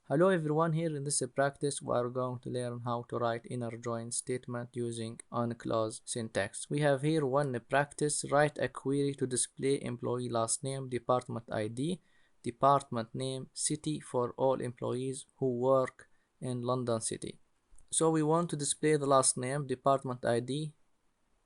Hello everyone, here in this practice we are going to learn how to write inner join statement using on-clause syntax. We have here one practice: write a query to display employee last name, department ID, department name, city for all employees who work in London City. So we want to display the last name, department ID,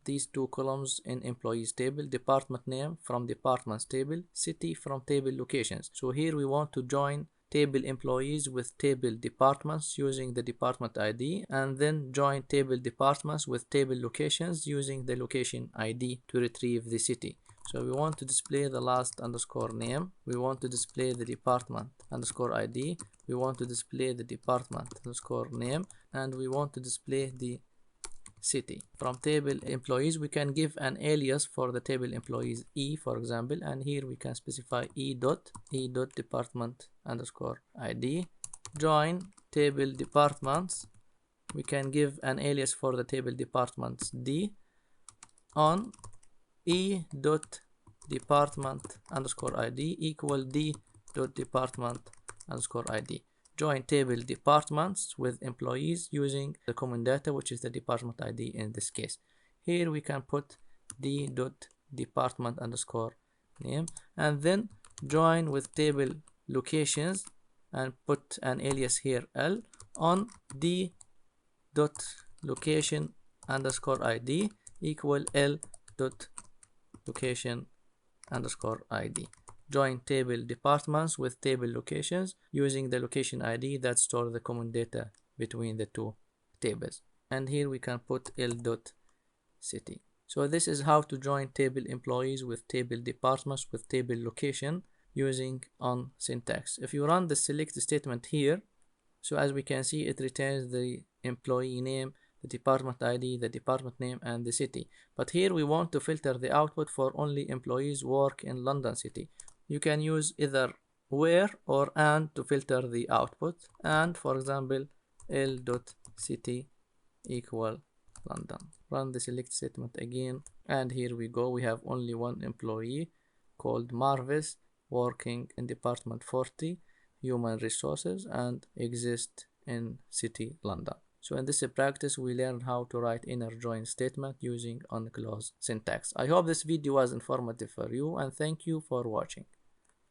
these two columns in employees table, department name from departments table, city from table locations. So here we want to join table employees with table departments using the department ID, and then join table departments with table locations using the location ID to retrieve the city. So we want to display the last underscore name, we want to display the department underscore ID, we want to display the department underscore name, and we want to display the city. From table employees we can give an alias for the table employees E, for example, and here we can specify E dot department underscore ID. Join table departments, we can give an alias for the table departments D on E dot department underscore ID equal D dot department underscore ID. Join table departments with employees using the common data, which is the department ID in this case. Here we can put D dot department underscore name, and then join with table locations and put an alias here L on D dot location underscore ID equal L dot location underscore ID. Join table departments with table locations using the location ID that stores the common data between the two tables. And here we can put L dot city. So this is how to join table employees with table departments with table location using on syntax. If you run the select statement here, so as we can see, it returns the employee name, the department ID, the department name, and the city. But here we want to filter the output for only employees work in London City. You can use either where or and to filter the output. And for example, L.city equal London. Run the select statement again, and here we go. We have only one employee called Marvis working in department 40, human resources, and exist in city London. So in this practice we learned how to write inner join statement using on-clause syntax. I hope this video was informative for you, and thank you for watching.